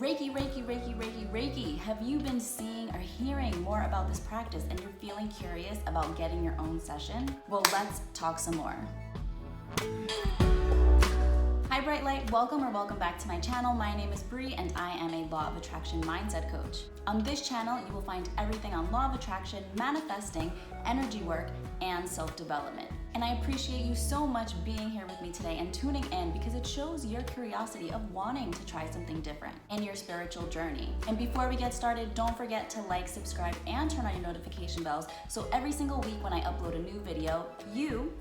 Reiki, Reiki, Reiki, Reiki, Reiki. Have you been seeing or hearing more about this practice and you're feeling curious about getting your own session? Well, let's talk some more. Hi Bright Light, welcome back to my channel. My name is Bree and I am a Law of Attraction Mindset Coach. On this channel, you will find everything on Law of Attraction, manifesting, energy work, and self-development. And I appreciate you so much being here with me today and tuning in because it shows your curiosity of wanting to try something different in your spiritual journey. And before we get started, don't forget to like, subscribe, and turn on your notification bells so every single week when I upload a new video, you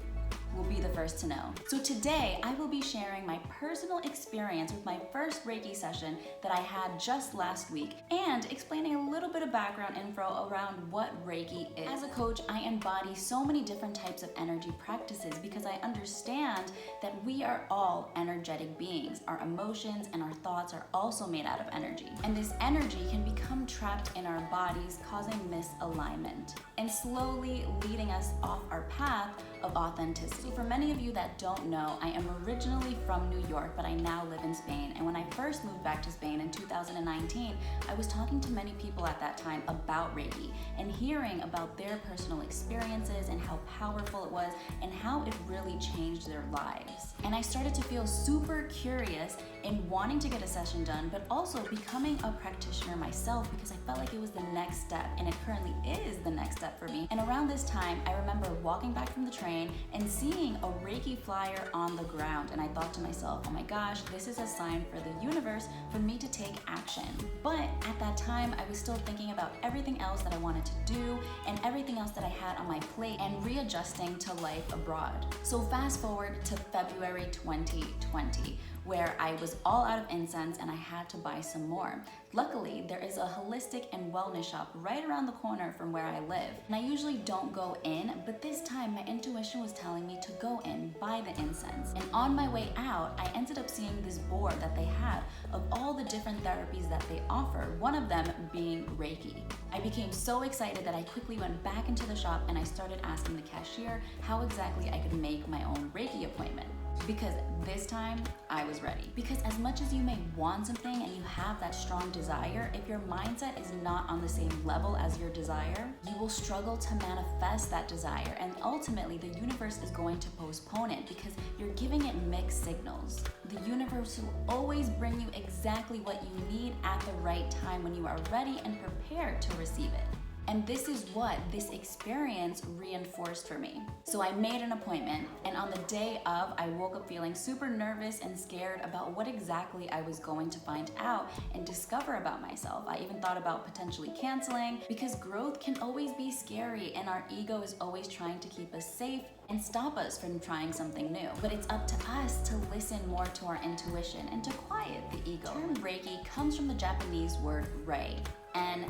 will be the first to know. So today I will be sharing my personal experience with my first Reiki session that I had just last week and explaining a little bit of background info around what Reiki is. As a coach, I embody so many different types of energy practices because I understand that we are all energetic beings. Our emotions and our thoughts are also made out of energy. And this energy can become trapped in our bodies, causing misalignment and slowly leading us off our path of authenticity. So for many of you that don't know, I am originally from New York, but I now live in Spain. And when I first moved back to Spain in 2019, I was talking to many people at that time about Reiki and hearing about their personal experiences and how powerful it was and how it really changed their lives. And I started to feel super curious in wanting to get a session done, but also becoming a practitioner myself because I felt like it was the next step, and it currently is the next step for me. And around this time, I remember walking back from the train and seeing a Reiki flyer on the ground, and I thought to myself, oh my gosh, this is a sign for the universe for me to take action. But at that time, I was still thinking about everything else that I wanted to do and everything else that I had on my plate and readjusting to life abroad. So fast forward to February 2020, where I was all out of incense and I had to buy some more. Luckily, there is a holistic and wellness shop right around the corner from where I live. And I usually don't go in, but this time my intuition was telling me to go in, buy the incense. And on my way out, I ended up seeing this board that they had of all the different therapies that they offer, one of them being Reiki. I became so excited that I quickly went back into the shop and I started asking the cashier how exactly I could make my own Reiki appointment. Because this time I was ready. Because as much as you may want something and you have that strong desire, if your mindset is not on the same level as your desire, you will struggle to manifest that desire, and ultimately the universe is going to postpone it because you're giving it mixed signals. The universe will always bring you exactly what you need at the right time when you are ready and prepared to receive it. And this is what this experience reinforced for me. So I made an appointment, and on the day of, I woke up feeling super nervous and scared about what exactly I was going to find out and discover about myself. I even thought about potentially canceling because growth can always be scary and our ego is always trying to keep us safe and stop us from trying something new. But it's up to us to listen more to our intuition and to quiet the ego. The term Reiki comes from the Japanese word rei and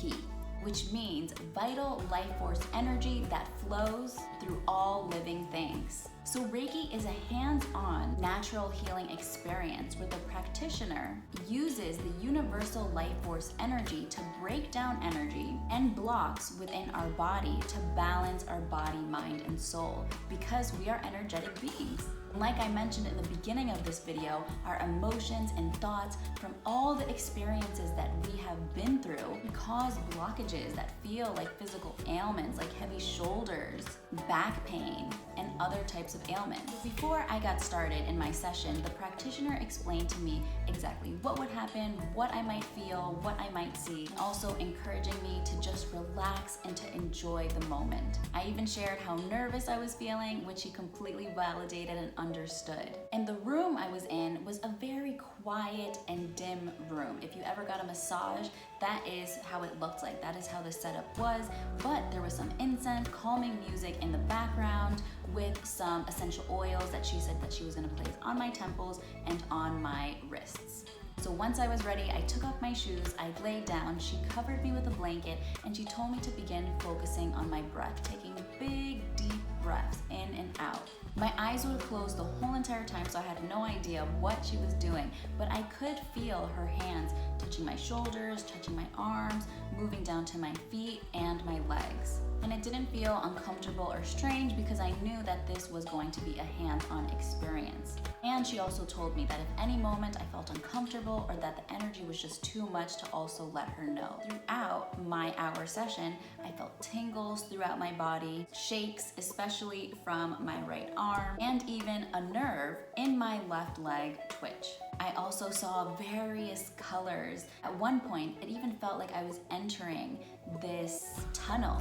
ki, which means vital life force energy that flows through all living things. So Reiki is a hands-on natural healing experience where the practitioner uses the universal life force energy to break down energy and blocks within our body to balance our body, mind, and soul because we are energetic beings. Like I mentioned in the beginning of this video, our emotions and thoughts from all the experiences that we have been through cause blockages that feel like physical ailments like heavy shoulders, back pain, and other types of ailments. Before I got started in my session, the practitioner explained to me exactly what would happen, what I might feel, what I might see, and also encouraging me to just relax and to enjoy the moment. I even shared how nervous I was feeling, which he completely validated and understood. And the room I was in was a very quiet and dim room. If you ever got a massage, that is how it looked like. That is how the setup was. But there was some incense, calming music in the background with some essential oils that she said that she was going to place on my temples and on my wrists. So once I was ready, I took off my shoes, I laid down, she covered me with a blanket, and she told me to begin focusing on my breath, taking big, deep breaths in and out. My eyes would close the whole entire time, so I had no idea what she was doing, but I could feel her hands touching my shoulders, touching my arms, moving down to my feet and my legs. And it didn't feel uncomfortable or strange because I knew that this was going to be a hands-on experience. And she also told me that if any moment I felt uncomfortable or that the energy was just too much, to also let her know. Throughout my hour session, I felt tingles throughout my body, shakes, especially from my right arm, and even a nerve in my left leg twitch. I also saw various colors. At one point, it even felt like I was entering this tunnel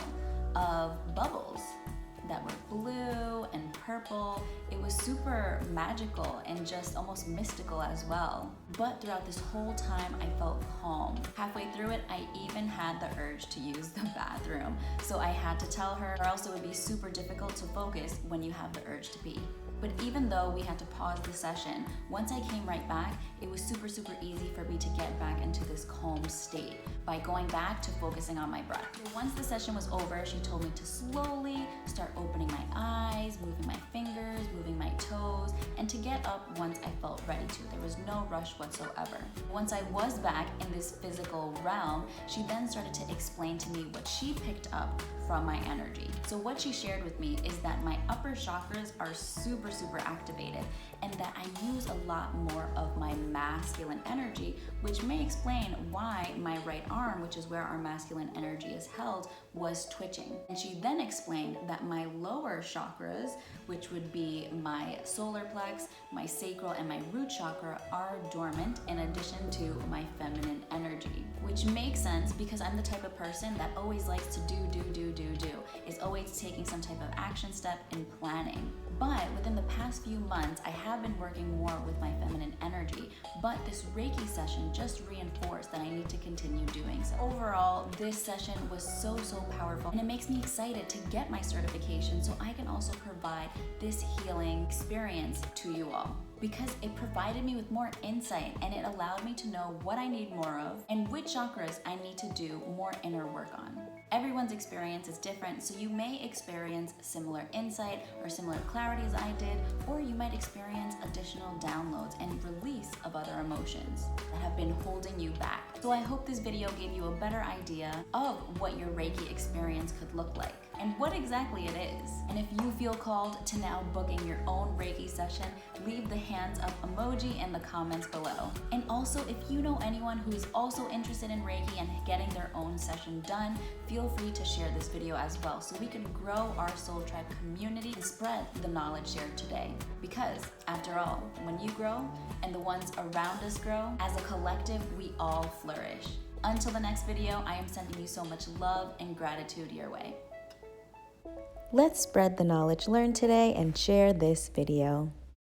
of bubbles that were blue and purple. It was super magical and just almost mystical as well. But throughout this whole time, I felt calm. Halfway through it, I even had the urge to use the bathroom. So I had to tell her, or else it would be super difficult to focus when you have the urge to pee. But even though we had to pause the session, once I came right back, it was super easy for me to get back into this calm state by going back to focusing on my breath. So once the session was over, she told me to slowly start opening my eyes, moving my fingers, moving my toes, and to get up once I felt ready to. There was no rush whatsoever. Once I was back in this physical realm, she then started to explain to me what she picked up from my energy. So what she shared with me is that my upper chakras are super activated, and that I use a lot more of my masculine energy, which may explain why my right arm, which is where our masculine energy is held, was twitching. And she then explained that my lower chakras, which would be my solar plex, my sacral, and my root chakra, are dormant in addition to my feminine energy, which makes sense because I'm the type of person that always likes to do, is always taking some type of action step in planning. But within the past few months, I have been working more with my feminine energy, but this Reiki session just reinforced that I need to continue doing so. Overall, this session was so powerful, and it makes me excited to get my certification so I can also provide this healing experience to you all, because it provided me with more insight and it allowed me to know what I need more of and which chakras I need to do more inner work on. Everyone's experience is different, so you may experience similar insight or similar clarity as I did, or you might experience additional downloads and release of other emotions that have been holding you back. So I hope this video gave you a better idea of what your Reiki experience could look like and what exactly it is. And if you feel called to now booking your own Reiki session, leave the hands up emoji in the comments below. And also, if you know anyone who is also interested in Reiki and getting their own session done, feel free to share this video as well so we can grow our Soul Tribe community and spread the knowledge shared today. Because after all, when you grow and the ones around us grow, as a collective, we all flourish. Until the next video, I am sending you so much love and gratitude your way. Let's spread the knowledge learned today and share this video.